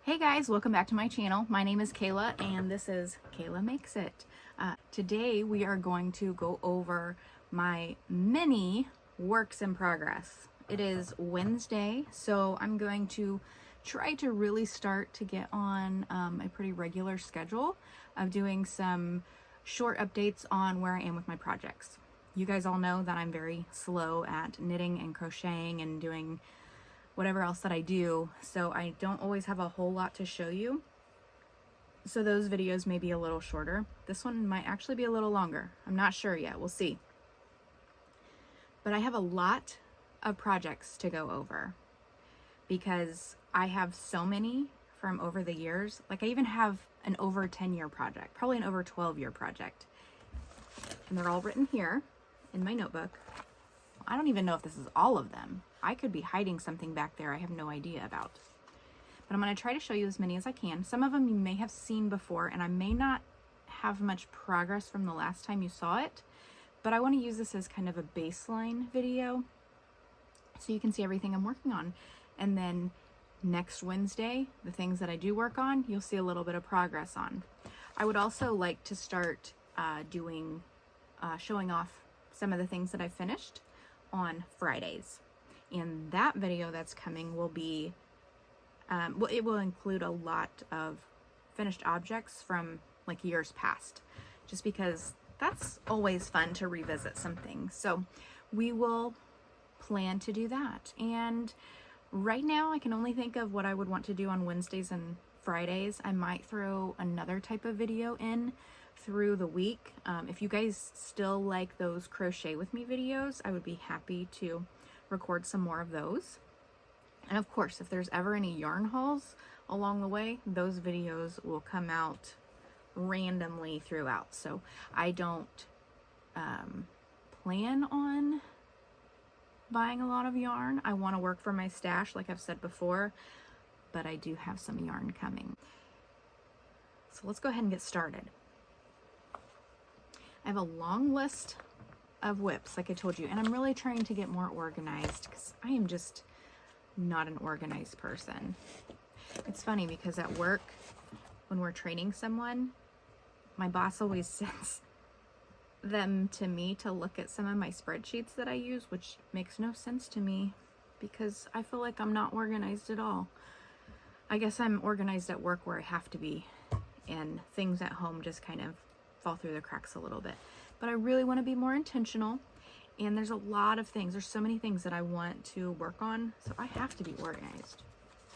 Hey guys, welcome back to my channel. My name is Kayla and this is Kayla Makes It. Today we are going to go over my mini works in progress. It is Wednesday, so I'm going to try to really start to get on a pretty regular schedule of doing some short updates on where I am with my projects. You guys all know that I'm very slow at knitting and crocheting and doing whatever else that I do, so I don't always have a whole lot to show you. So those videos may be a little shorter. This one might actually be a little longer. I'm not sure yet, we'll see. But I have a lot of projects to go over because I have so many from over the years. Like I even have an over 10-year project, probably an over 12-year project. And they're all written here in my notebook. I don't even know if this is all of them. I could be hiding something back there I have no idea about. But I'm going to try to show you as many as I can. Some of them you may have seen before, and I may not have much progress from the last time you saw it, but I want to use this as kind of a baseline video so you can see everything I'm working on. And then next Wednesday, the things that I do work on, you'll see a little bit of progress on. I would also like to start showing off some of the things that I finished on Fridays. And that video that's coming will be, well, it will include a lot of finished objects from like years past, just because that's always fun to revisit something. So we will plan to do that. And right now I can only think of what I would want to do on Wednesdays and Fridays. I might throw another type of video in through the week. If you guys still like those crochet with me videos, I would be happy to record some more of those. And of course, if there's ever any yarn hauls along the way, those videos will come out randomly throughout. So I don't plan on buying a lot of yarn. I want to work for my stash, like I've said before, but I do have some yarn coming. So let's go ahead and get started. I have a long list of WIPs, like I told you, and I'm really trying to get more organized because I am just not an organized person. It's funny because at work, when we're training someone, my boss always sends them to me to look at some of my spreadsheets that I use, which makes no sense to me because I feel like I'm not organized at all. I guess I'm organized at work where I have to be, and things at home just kind of fall through the cracks a little bit. But I really want to be more intentional, and there's a lot of things. There's so many things that I want to work on, so I have to be organized.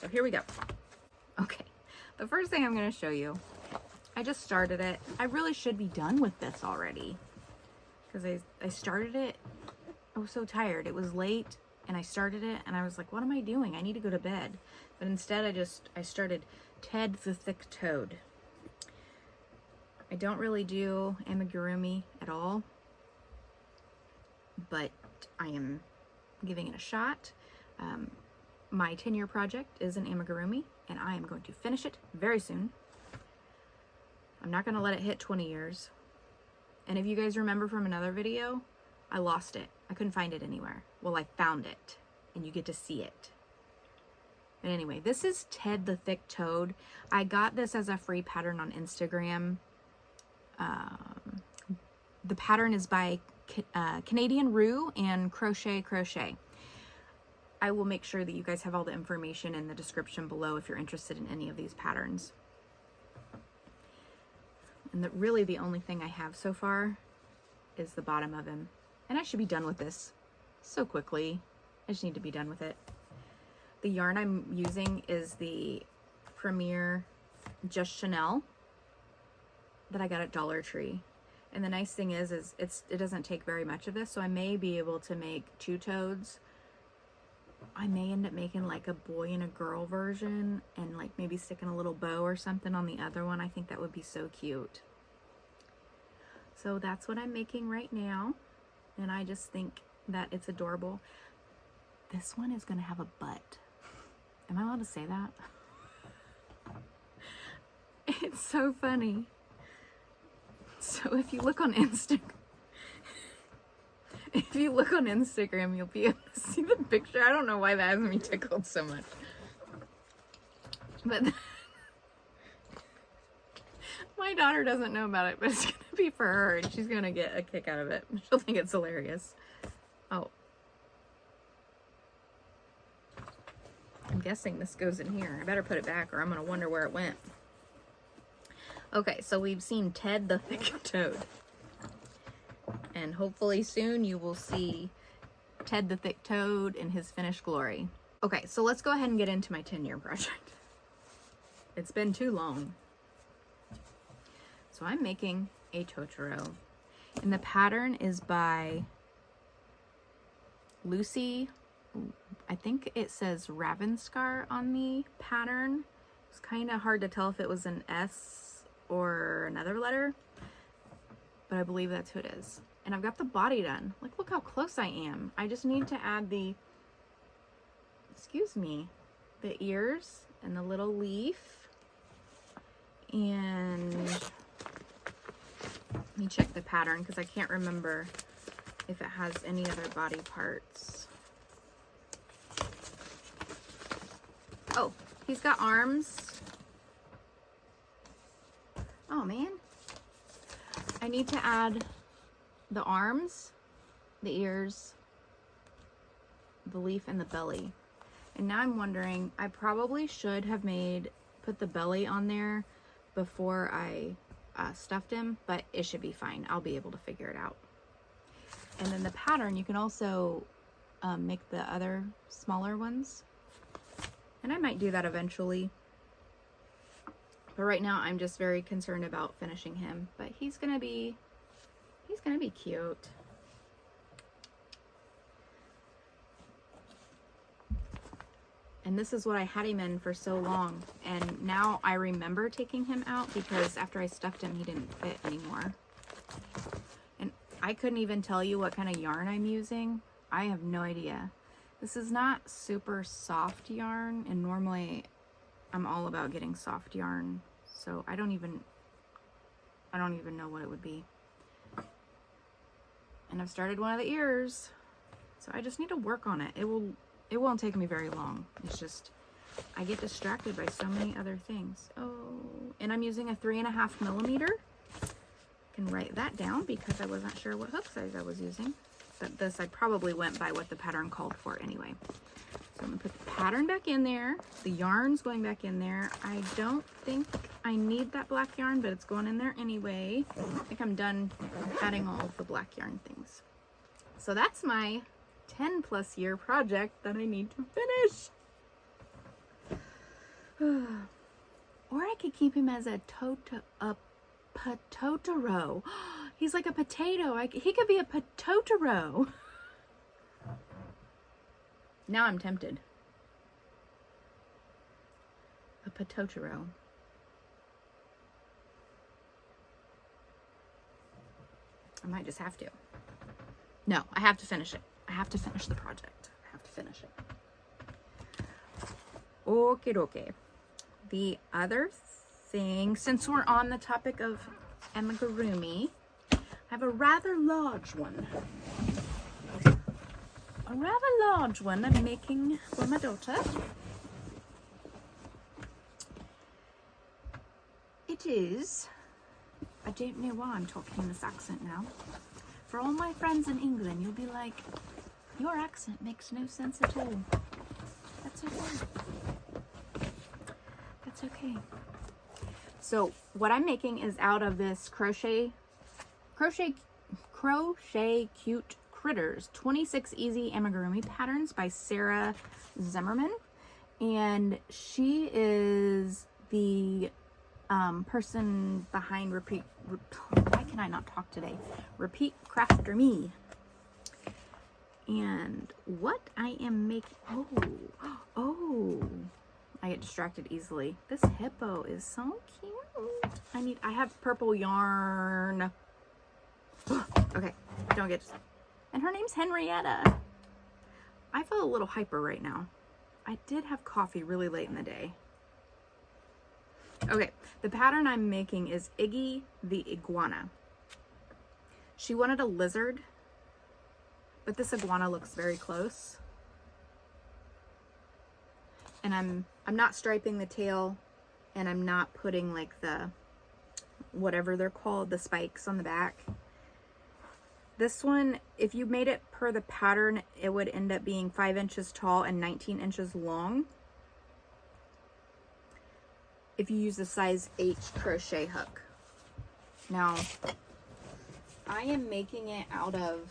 So here we go. Okay, the first thing I'm going to show you, I just started it. I really should be done with this already because I started it. I was so tired. It was late and I started it and I was like, what am I doing? I need to go to bed. But instead I started Ted the Thick Toad. I don't really do amigurumi at all, but I am giving it a shot. My 10-year project is an amigurumi, and I am going to finish it very soon. I'm not going to let it hit 20 years. And if you guys remember from another video, I lost it. I couldn't find it anywhere. Well, I found it, and you get to see it. But anyway, this is Ted the Thick Toad. I got this as a free pattern on Instagram. The pattern is by Canadian Rue and Crochet. I will make sure that you guys have all the information in the description below if you're interested in any of these patterns. And really the only thing I have so far is the bottom of him. And I should be done with this so quickly. I just need to be done with it. The yarn I'm using is the Premier Just Chanel that I got at Dollar Tree. And the nice thing is it doesn't take very much of this, so I may be able to make two toads. I may end up making like a boy and a girl version and like maybe sticking a little bow or something on the other one. I think that would be so cute. So that's what I'm making right now, and I just think that it's adorable. This one is gonna have a butt. Am I allowed to say that? It's so funny. So if you look on Instagram, you'll be able to see the picture. I don't know why that has me tickled so much. But My daughter doesn't know about it, but it's gonna be for her and she's gonna get a kick out of it. She'll think it's hilarious. Oh. I'm guessing this goes in here. I better put it back or I'm gonna wonder where it went. Okay, so we've seen Ted the Thick Toad. And hopefully soon you will see Ted the Thick Toad in his finished glory. Okay, so let's go ahead and get into my 10-year project. It's been too long. So I'm making a Totoro. And the pattern is by Lucy, I think it says Ravenscar on the pattern. It's kind of hard to tell if it was an S or another letter, but I believe that's who it is. And I've got the body done. Like, look how close I am. I just need to add the, excuse me, the ears and the little leaf. And let me check the pattern because I can't remember if it has any other body parts. Oh, he's got arms. Oh man. I need to add the arms, the ears, the leaf, and the belly. And now I'm wondering, I probably should have put the belly on there before I stuffed him, but it should be fine. I'll be able to figure it out. And then the pattern, you can also make the other smaller ones. And I might do that eventually. But right now I'm just very concerned about finishing him. But he's gonna be cute. And this is what I had him in for so long. And now I remember taking him out because after I stuffed him, he didn't fit anymore. And I couldn't even tell you what kind of yarn I'm using. I have no idea. This is not super soft yarn, and normally I'm all about getting soft yarn. So I don't even know what it would be. And I've started one of the ears. So I just need to work on it. It won't take me very long. It's just, I get distracted by so many other things. Oh, and I'm using a 3.5 millimeter. I can write that down because I wasn't sure what hook size I was using. But this, I probably went by what the pattern called for anyway. So I'm gonna put the pattern back in there. The yarn's going back in there. I don't think I need that black yarn, but it's going in there anyway. I think I'm done adding all of the black yarn things. So that's my 10+ year project that I need to finish. Or I could keep him as a Totoro. He's like a potato. He could be a Totoro. Now I'm tempted. A Totoro. I might just have to. No, I have to finish it. I have to finish the project. I have to finish it. Okie dokie. The other thing, since we're on the topic of amigurumi, I have a rather large one. A rather large one I'm making for my daughter. It is, I don't know why I'm talking in this accent now. For all my friends in England, you'll be like, your accent makes no sense at all. That's okay. That's okay. So what I'm making is out of this Crochet Cute Critters 26 Easy Amigurumi Patterns by Sarah Zimmerman. And she is the person behind why can I not talk today? Repeat Crafter Me. And what I am making, oh, I get distracted easily. This hippo is so cute. I have purple yarn. Okay, don't get, and her name's Henrietta. I feel a little hyper right now. I did have coffee really late in the day. Okay, the pattern I'm making is Iggy the iguana. She wanted a lizard, but this iguana looks very close. And I'm not striping the tail, and I'm not putting like the whatever they're called, the spikes on the back. This one, if you made it per the pattern, it would end up being 5 inches tall and 19 inches long. If you use the size H crochet hook. Now, I am making it out of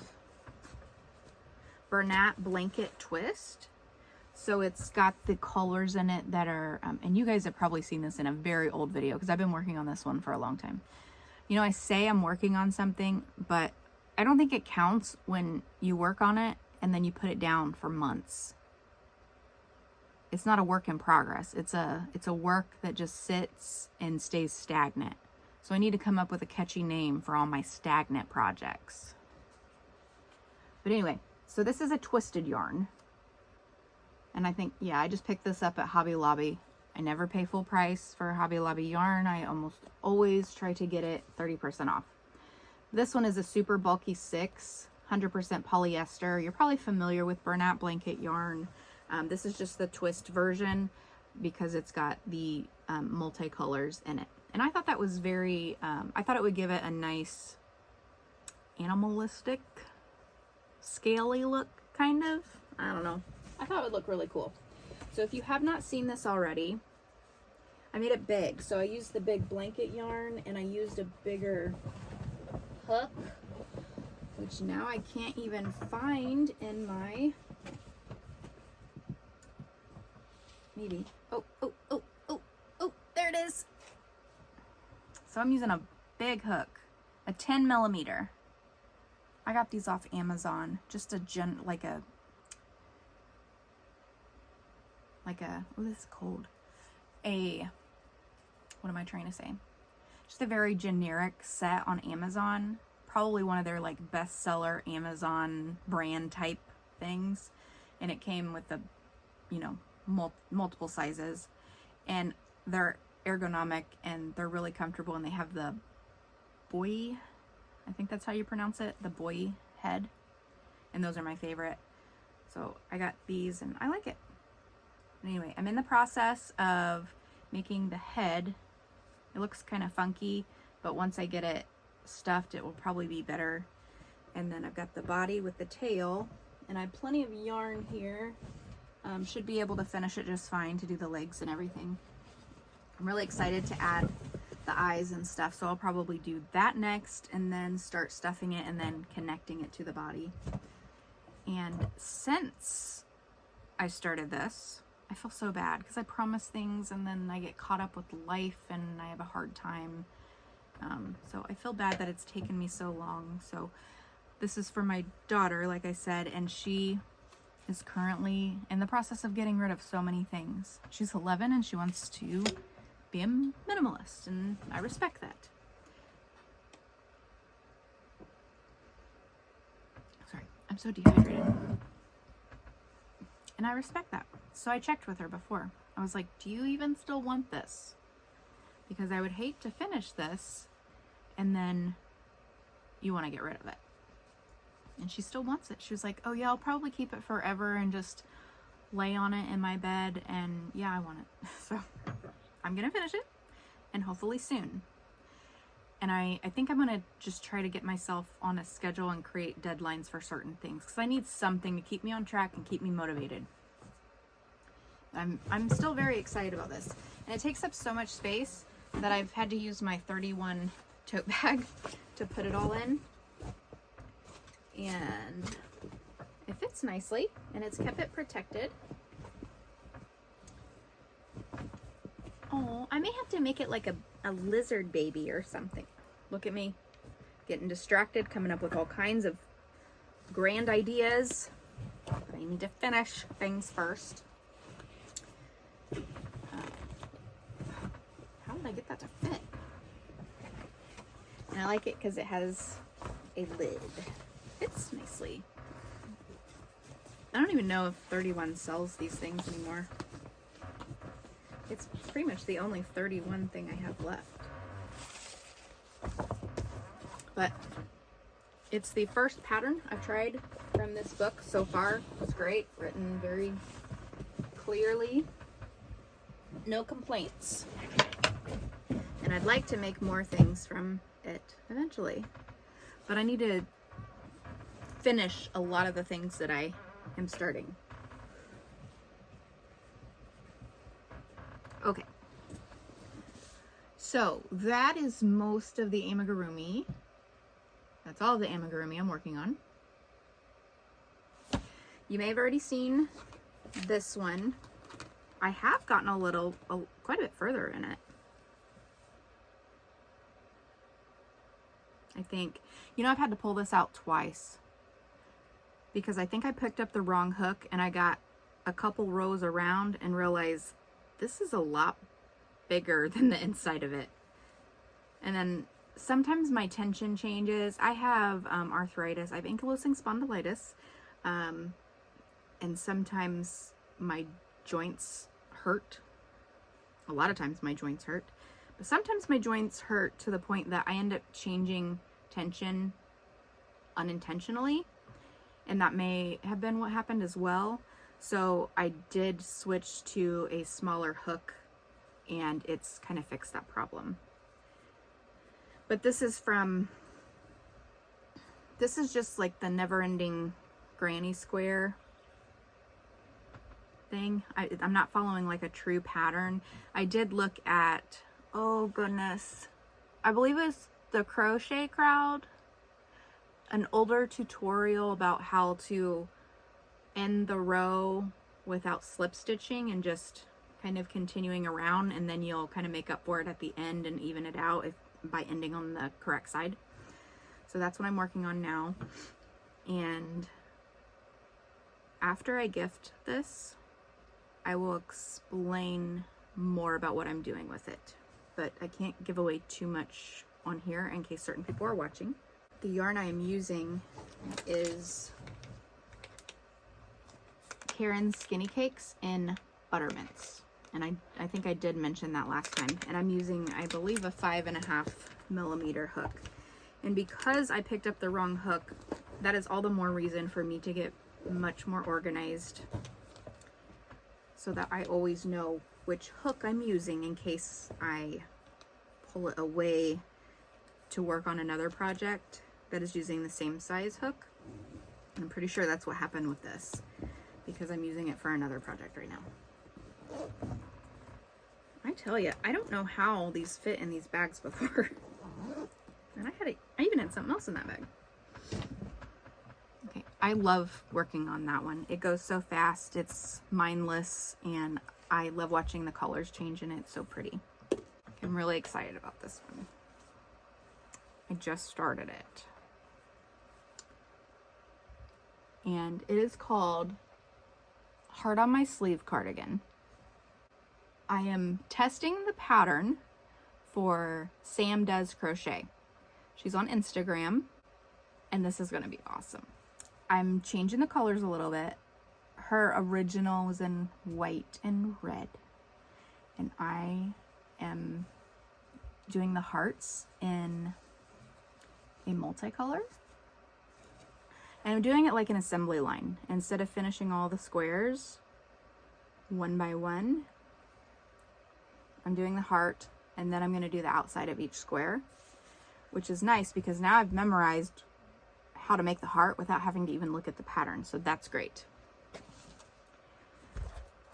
Bernat Blanket Twist. So it's got the colors in it that are, and you guys have probably seen this in a very old video because I've been working on this one for a long time. You know, I say I'm working on something, but I don't think it counts when you work on it and then you put it down for months. It's not a work in progress. It's a work that just sits and stays stagnant. So I need to come up with a catchy name for all my stagnant projects. But anyway, so this is a twisted yarn. And I think, yeah, I just picked this up at Hobby Lobby. I never pay full price for Hobby Lobby yarn. I almost always try to get it 30% off. This one is a super bulky 6, 100% polyester. You're probably familiar with Bernat blanket yarn. This is just the twist version because it's got the multicolors in it. And I thought that was very, I thought it would give it a nice animalistic, scaly look, kind of. I don't know. I thought it would look really cool. So if you have not seen this already, I made it big. So I used the big blanket yarn and I used a bigger hook, which now I can't even find in my, maybe, oh, there it is. So I'm using a big hook, a 10 millimeter. I got these off Amazon, just like a, oh, this is cold. What am I trying to say? Just a very generic set on Amazon. Probably one of their like bestseller Amazon brand type things. And it came with the, you know, multiple sizes. And they're ergonomic and they're really comfortable and they have the boy, I think that's how you pronounce it, the boy head. And those are my favorite. So I got these and I like it. Anyway, I'm in the process of making the head. It looks kind of funky, but once I get it stuffed, it will probably be better. And then I've got the body with the tail, and I have plenty of yarn here. Should be able to finish it just fine to do the legs and everything. I'm really excited to add the eyes and stuff, so I'll probably do that next and then start stuffing it and then connecting it to the body. And since I started this, I feel so bad because I promise things and then I get caught up with life and I have a hard time. So I feel bad that it's taken me so long. So this is for my daughter, like I said, and she is currently in the process of getting rid of so many things. She's 11 and she wants to be a minimalist, and I respect that. Sorry, I'm so dehydrated. And I respect that. So I checked with her before. I was like, do you even still want this? Because I would hate to finish this and then you want to get rid of it. And she still wants it. She was like, oh yeah, I'll probably keep it forever and just lay on it in my bed. And yeah, I want it. So I'm going to finish it and hopefully soon. And I think I'm going to just try to get myself on a schedule and create deadlines for certain things because I need something to keep me on track and keep me motivated. I'm still very excited about this. And it takes up so much space that I've had to use my 31 tote bag to put it all in. And it fits nicely and it's kept it protected. Oh, I may have to make it like a lizard baby or something. Look at me getting distracted, coming up with all kinds of grand ideas. But I need to finish things first. How did I get that to fit? And I like it because it has a lid. Fits nicely. I don't even know if 31 sells these things anymore. It's pretty much the only 31 thing I have left. But it's the first pattern I've tried from this book so far. It's great, written very clearly. No complaints. And And I'd like to make more things from it eventually. But I need to finish a lot of the things that I am starting. Okay. So that is most of the amigurumi. That's all the amigurumi I'm working on. You may have already seen this one. I have gotten quite a bit further in it. I think, you know, I've had to pull this out twice because I think I picked up the wrong hook and I got a couple rows around and realized this is a lot bigger than the inside of it. And then sometimes my tension changes. I have arthritis. I have ankylosing spondylitis. And sometimes my joints hurt. A lot of times my joints hurt. But sometimes my joints hurt to the point that I end up changing tension unintentionally. And that may have been what happened as well. So I did switch to a smaller hook and it's kind of fixed that problem. But this is just like the never-ending granny square thing. I'm not following like a true pattern. I did look at, oh goodness, I believe it was the Crochet Crowd, an older tutorial about how to end the row without slip stitching and just kind of continuing around, and then you'll kind of make up for it at the end and even it out by ending on the correct side. So that's what I'm working on now. And after I gift this, I will explain more about what I'm doing with it, but I can't give away too much on here in case certain people are watching. The yarn I am using is Caron's Skinny Cakes in Buttermints. And I think I did mention that last time. And I'm using, I believe, a 5.5 millimeter hook. And because I picked up the wrong hook, that is all the more reason for me to get much more organized so that I always know which hook I'm using in case I pull it away to work on another project that is using the same size hook. I'm pretty sure that's what happened with this because I'm using it for another project right now. I tell you, I don't know how these fit in these bags before. And I even had something else in that bag. Okay, I love working on that one. It goes so fast, it's mindless, and I love watching the colors change in it. It's so pretty. I'm really excited about this one. I just started it. And it is called Heart on My Sleeve Cardigan. I am testing the pattern for Sam Does Crochet. She's on Instagram, and this is going to be awesome. I'm changing the colors a little bit. Her original was in white and red, and I am doing the hearts in a multicolor. And I'm doing it like an assembly line. Instead of finishing all the squares one by one, I'm doing the heart, and then I'm going to do the outside of each square, which is nice because now I've memorized how to make the heart without having to even look at the pattern. So that's great.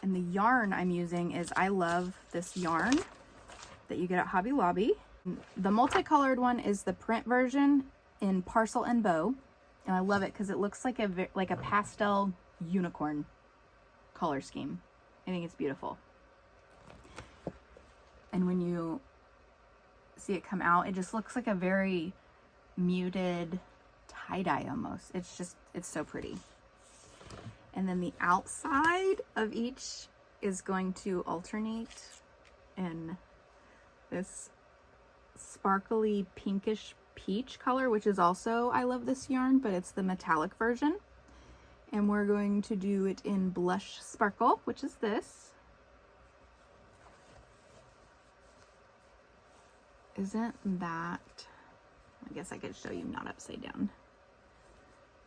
And the yarn I'm using is, I love this yarn that you get at Hobby Lobby. The multicolored one is the print version in Parcel and Bow. And I love it because it looks like a pastel unicorn color scheme. I think it's beautiful. And when you see it come out, it just looks like a very muted tie-dye almost. It's so pretty. And then the outside of each is going to alternate in this sparkly pinkish peach color, which is also, I love this yarn, but it's the metallic version. And we're going to do it in Blush Sparkle, which is this. Isn't that, I guess I could show you not upside down.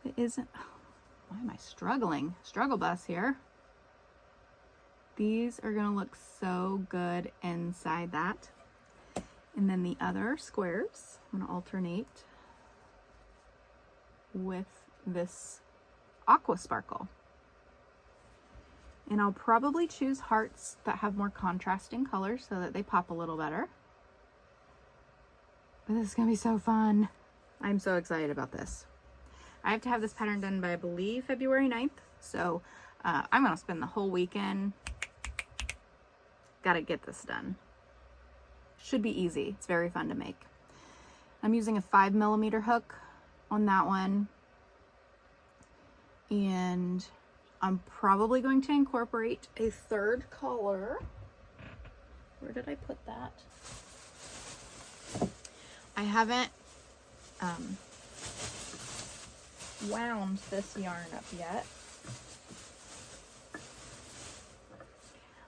It isn't, oh, why am I struggling? Struggle bus here. These are gonna look so good inside that. And then the other squares, I'm gonna alternate with this aqua sparkle. And I'll probably choose hearts that have more contrasting colors so that they pop a little better. But this is gonna be so fun. I'm so excited about this. I have to have this pattern done by, I believe, February 9th. So I'm gonna spend the whole weekend. Gotta get this done. Should be easy. It's very fun to make. I'm using a 5mm hook on that one. And I'm probably going to incorporate a third color. Where did I put that? I haven't wound this yarn up yet.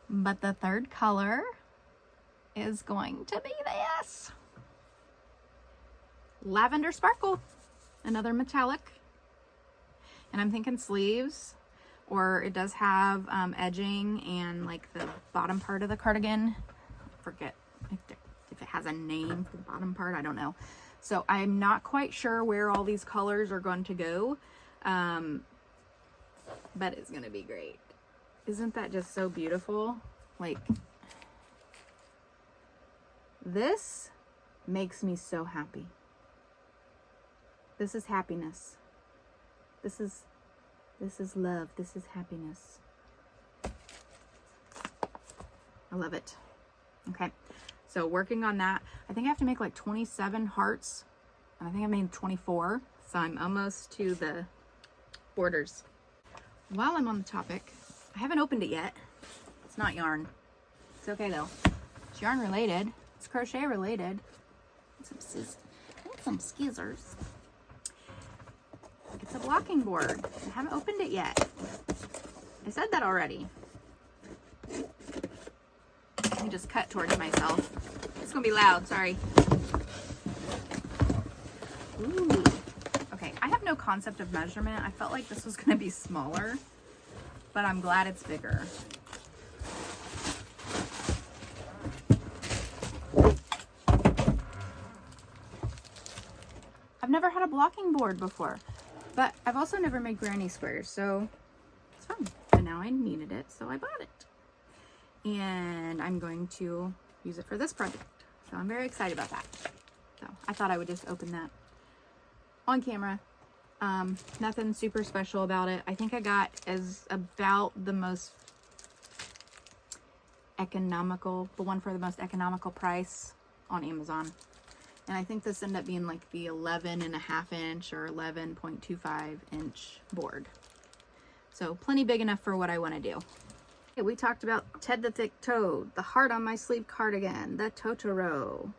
But the third color is going to be this. Lavender Sparkle, another metallic. And I'm thinking sleeves, or it does have edging and like the bottom part of the cardigan. I forget if it has a name for the bottom part, I don't know. So I'm not quite sure where all these colors are going to go, but it's gonna be great. Isn't that just so beautiful? Like, this makes me so happy. This is happiness. This is love. This is happiness. I love it. Okay, so working on that. I think I have to make like 27 hearts, and I think I made 24, so I'm almost to the borders. While I'm on the topic, I haven't opened it yet. It's not yarn. It's okay though. It's yarn related. It's crochet related. Some scissors. It's a blocking board. I haven't opened it yet. I said that already. Let me just cut towards myself. It's gonna be loud, sorry. Ooh. Okay, I have no concept of measurement. I felt like this was gonna be smaller, but I'm glad it's bigger. I've never had a blocking board before, but I've also never made granny squares, so it's fun. And now I needed it, so I bought it. And I'm going to use it for this project. So I'm very excited about that. So I thought I would just open that on camera. Nothing super special about it. I think I got as about the most economical, the one for the most economical price on Amazon. And I think this ended up being like the 11.5 inch or 11.25 inch board. So plenty big enough for what I want to do. Okay, we talked about Ted the Thick Toad, the heart on my sleeve cardigan, the Totoro,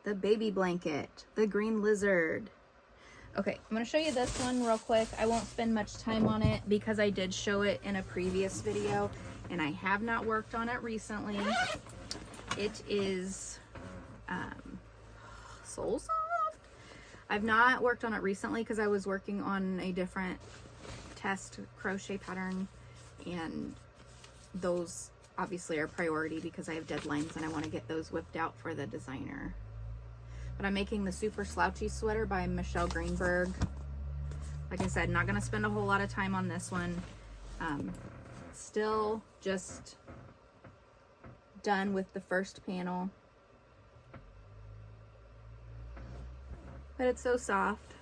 the baby blanket, the green lizard. Okay, I'm going to show you this one real quick. I won't spend much time on it because I did show it in a previous video and I have not worked on it recently. It is so soft. I've not worked on it recently because I was working on a different test crochet pattern, and those obviously are priority because I have deadlines and I want to get those whipped out for the designer. But I'm making the Super Slouchy sweater by Michelle Greenberg. Like I said, not going to spend a whole lot of time on this one. Still just done with the first panel. But it's so soft.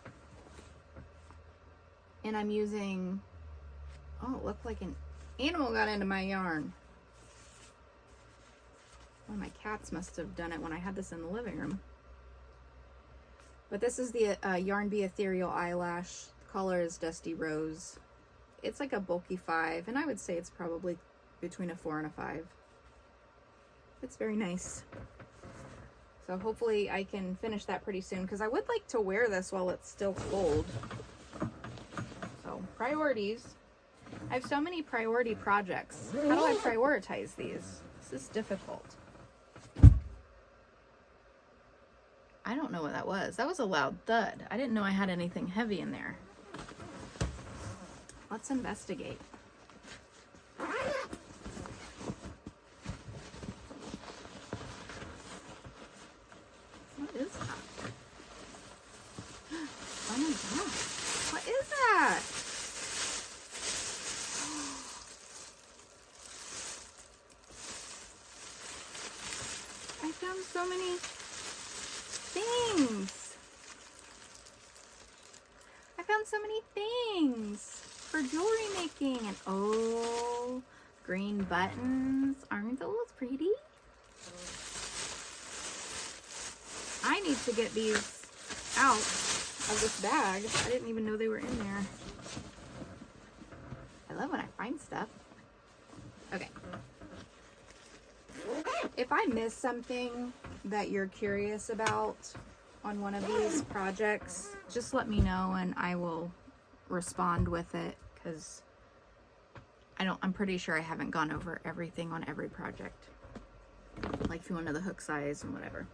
And I'm using, oh, it looked like an animal got into my yarn. One of my cats must have done it when I had this in the living room. But this is the yarn Bee Ethereal Eyelash. The color is Dusty Rose. It's like a bulky 5, and I would say it's probably between a 4 and a 5. It's very nice. So hopefully I can finish that pretty soon because I would like to wear this while it's still cold. So priorities. I have so many priority projects. How do I prioritize these? This is difficult. I don't know what that was. That was a loud thud. I didn't know I had anything heavy in there. Let's investigate. found so many things. I found so many things for jewelry making. And oh, green buttons. Aren't those pretty? I need to get these out of this bag. I didn't even know they were in there. I love when I find stuff. Okay. If I miss something that you're curious about on one of these projects, just let me know and I will respond with it, because I'm pretty sure I haven't gone over everything on every project. Like if you want to know the hook size and whatever.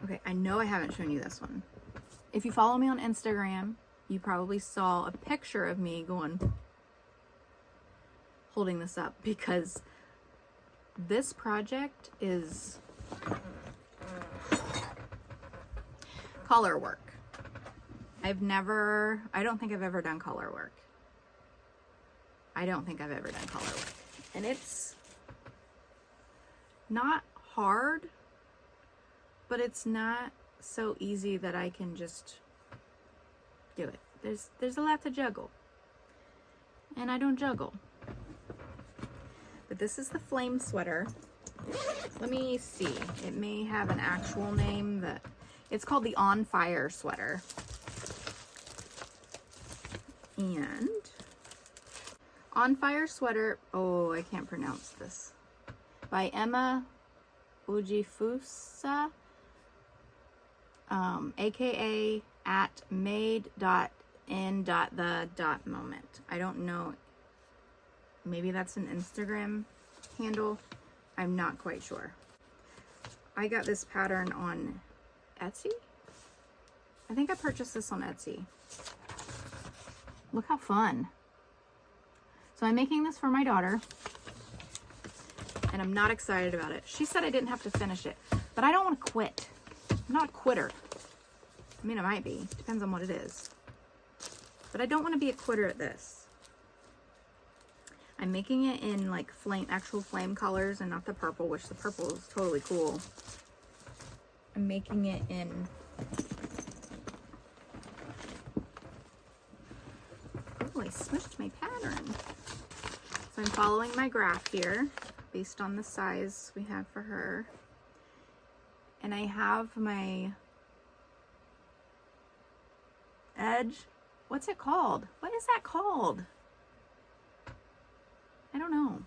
Okay, I know I haven't shown you this one. If you follow me on Instagram, you probably saw a picture of me holding this up, because this project is color work. I don't think I've ever done color work. And it's not hard, but it's not so easy that I can just do it. There's a lot to juggle. And I don't juggle. But this is the flame sweater. Let me see. It may have an actual name. It's called the On Fire sweater. And On Fire sweater, oh, I can't pronounce this. By Emma Ujifusa, aka at made.in.the.moment. I don't know. Maybe that's an Instagram handle. I'm not quite sure. I got this pattern on Etsy. I think I purchased this on Etsy. Look how fun. So I'm making this for my daughter, and I'm not excited about it. She said I didn't have to finish it, but I don't want to quit. I'm not a quitter. I mean, I might be. Depends on what it is. But I don't want to be a quitter at this. I'm making it in like actual flame colors and not the purple, which the purple is totally cool. I'm making it in oh, I smushed my pattern. So I'm following my graph here based on the size we have for her. And I have my edge. What's it called? What is that called? I don't know.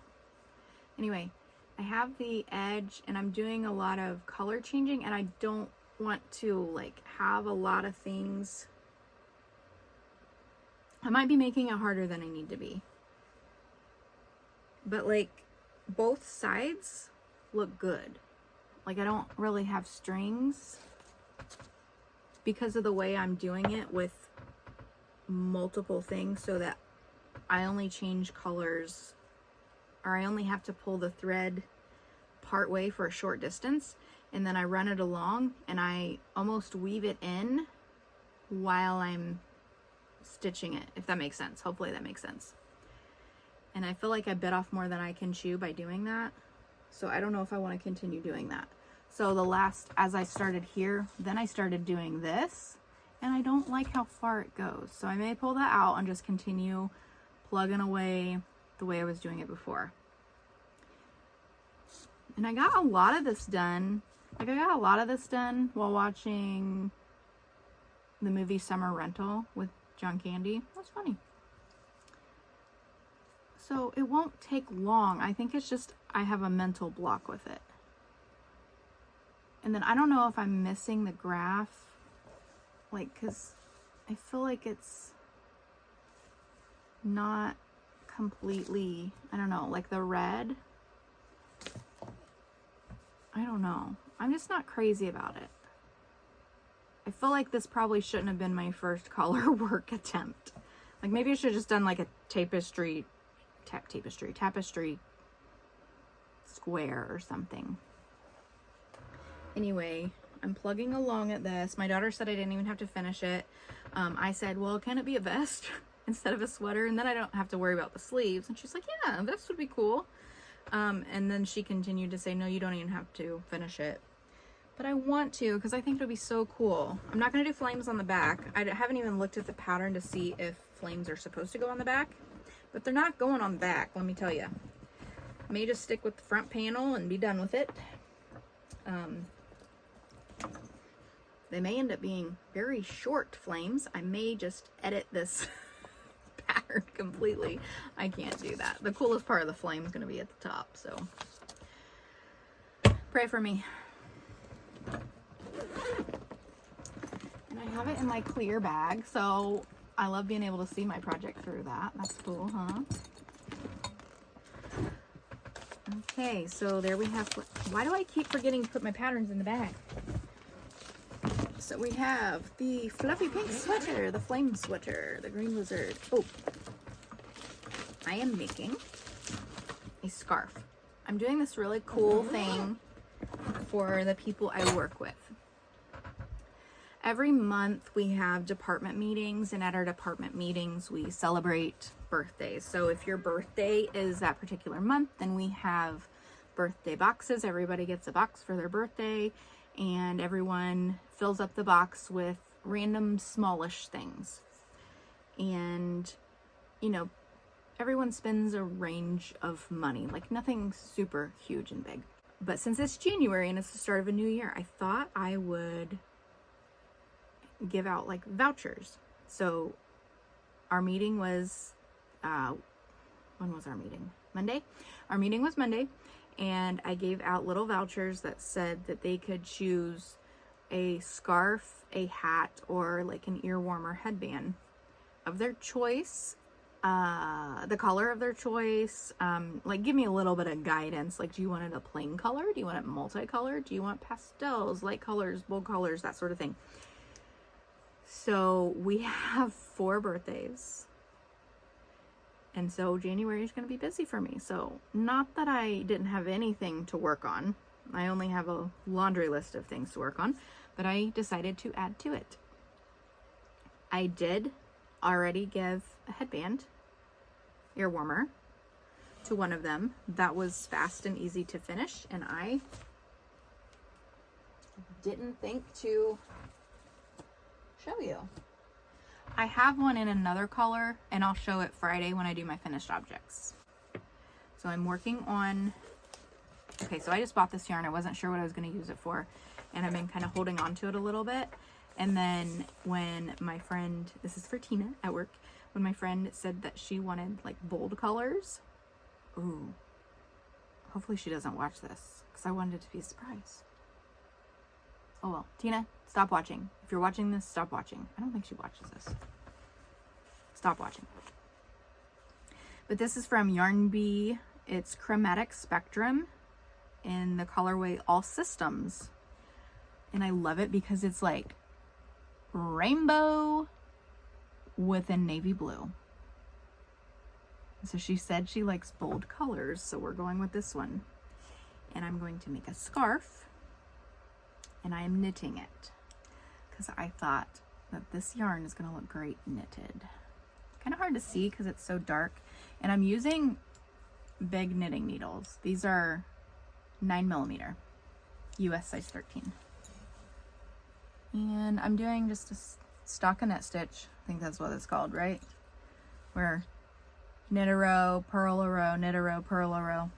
Anyway, I have the edge and I'm doing a lot of color changing, and I don't want to like have a lot of things. I might be making it harder than I need to be. But like both sides look good. Like I don't really have strings because of the way I'm doing it with multiple things, so that I only change colors, or I only have to pull the thread part way for a short distance, and then I run it along and I almost weave it in while I'm stitching it, if that makes sense. Hopefully that makes sense. And I feel like I bit off more than I can chew by doing that. So I don't know if I want to continue doing that. So as I started here, then I started doing this, and I don't like how far it goes. So I may pull that out and just continue plugging away the way I was doing it before. And I got a lot of this done. Like I got a lot of this done while watching the movie Summer Rental with John Candy. That's funny. So it won't take long. I think it's just I have a mental block with it. And then I don't know if I'm missing the graph, like, because I feel like it's not completely, I don't know, like the red. I don't know. I'm just not crazy about it. I feel like this probably shouldn't have been my first color work attempt. Like maybe I should have just done like a tapestry square or something. Anyway, I'm plugging along at this. My daughter said I didn't even have to finish it. I said, well, can it be a vest instead of a sweater? And then I don't have to worry about the sleeves. And she's like, yeah, a vest would be cool. And then she continued to say, no, you don't even have to finish it. But I want to, because I think it'll be so cool. I'm not going to do flames on the back. I haven't even looked at the pattern to see if flames are supposed to go on the back. But they're not going on the back, let me tell you. I may just stick with the front panel and be done with it. They may end up being very short flames. I may just edit this pattern completely. I can't do that. The coolest part of the flame is going to be at the top, so pray for me. And I have it in my clear bag, so I love being able to see my project through that. That's cool, huh? Okay, so there we have, why do I keep forgetting to put my patterns in the bag? So we have the fluffy pink sweater, the flame sweater, the green lizard. Oh, I am making a scarf. I'm doing this really cool thing for the people I work with. Every month we have department meetings, and at our department meetings we celebrate birthdays. So if your birthday is that particular month, then we have birthday boxes. Everybody gets a box for their birthday, and everyone fills up the box with random smallish things. And, you know, everyone spends a range of money, like nothing super huge and big. But since it's January and it's the start of a new year, I thought I would give out like vouchers. So our meeting was, when was our meeting? Monday? Our meeting was Monday, and I gave out little vouchers that said that they could choose a scarf, a hat, or like an ear warmer headband of their choice, the color of their choice. Like give me a little bit of guidance. Like, do you want it a plain color? Do you want it multicolored? Do you want pastels, light colors, bold colors, that sort of thing? So we have 4 birthdays. And so January is going to be busy for me. So not that I didn't have anything to work on. I only have a laundry list of things to work on, but I decided to add to it. I did already give a headband, ear warmer, to one of them. That was fast and easy to finish, and I didn't think to show you. I have one in another color, and I'll show it Friday when I do my finished objects. So I'm working on, okay, so I just bought this yarn. I wasn't sure what I was going to use it for, and I've been kind of holding on to it a little bit. And then when my friend, this is for Tina at work, when my friend said that she wanted like bold colors, ooh, hopefully she doesn't watch this because I wanted it to be a surprise. Oh well, Tina, stop watching. If you're watching this, stop watching. I don't think she watches this. Stop watching. But this is from Yarn Bee. It's Chromatic Spectrum in the colorway All Systems. And I love it because it's like rainbow with a navy blue. So she said she likes bold colors, so we're going with this one. And I'm going to make a scarf, and I am knitting it because I thought that this yarn is going to look great knitted. Kind of hard to see because it's so dark, and I'm using big knitting needles. These are 9mm, US size 13. And I'm doing just a stockinette stitch. I think that's what it's called, right? Where knit a row, purl a row, knit a row, purl a row.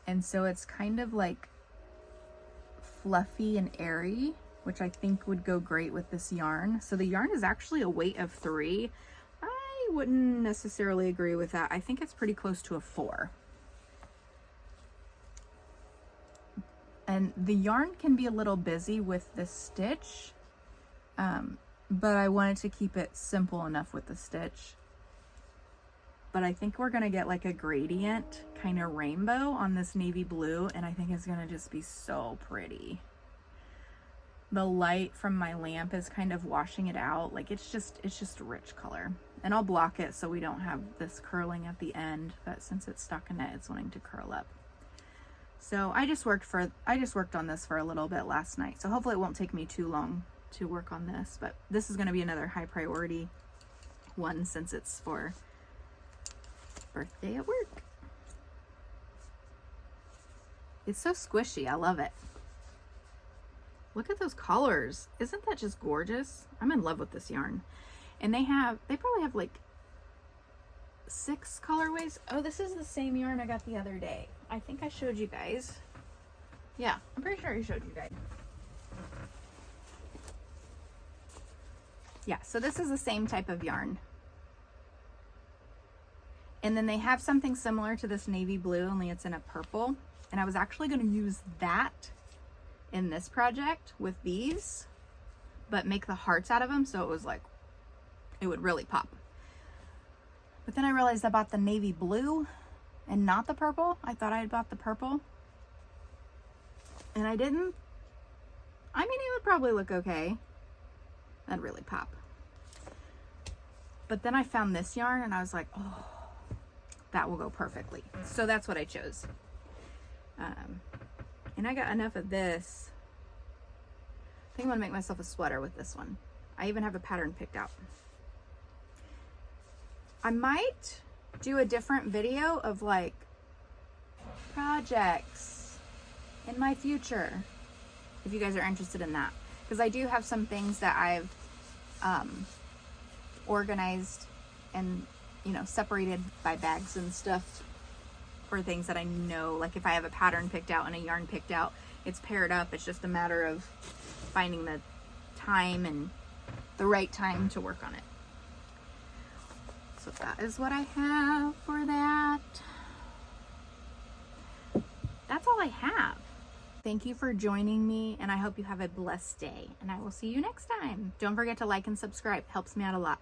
And so it's kind of like fluffy and airy, which I think would go great with this yarn. So the yarn is actually a weight of 3. I wouldn't necessarily agree with that. I think it's pretty close to a 4. And the yarn can be a little busy with the stitch, but I wanted to keep it simple enough with the stitch. But I think we're gonna get like a gradient kind of rainbow on this navy blue, and I think it's gonna just be so pretty. The light from my lamp is kind of washing it out. Like it's just a rich color. And I'll block it so we don't have this curling at the end, but since it's stockinette, it's wanting to curl up. So I just worked on this for a little bit last night. So hopefully it won't take me too long to work on this, but this is going to be another high priority one since it's for birthday at work. It's so squishy. I love it. Look at those colors. Isn't that just gorgeous? I'm in love with this yarn. And they probably have like 6 colorways. Oh, this is the same yarn I got the other day. I think I showed you guys. Yeah, I'm pretty sure I showed you guys. Yeah, so this is the same type of yarn. And then they have something similar to this navy blue, only it's in a purple. And I was actually going to use that in this project with these, but make the hearts out of them, so it was like, it would really pop. But then I realized I bought the navy blue and not the purple. I thought I had bought the purple, and I didn't. I mean, it would probably look okay. That'd really pop. But then I found this yarn and I was like, oh, that will go perfectly. So that's what I chose. And I got enough of this. I think I'm gonna make myself a sweater with this one. I even have a pattern picked out. I might do a different video of like projects in my future, if you guys are interested in that. Because I do have some things that I've organized and, you know, separated by bags and stuff for things that I know, like if I have a pattern picked out and a yarn picked out, it's paired up. It's just a matter of finding the time and the right time to work on it. So that is what I have for that. That's all I have. Thank you for joining me, and I hope you have a blessed day, and I will see you next time. Don't forget to like and subscribe. Helps me out a lot.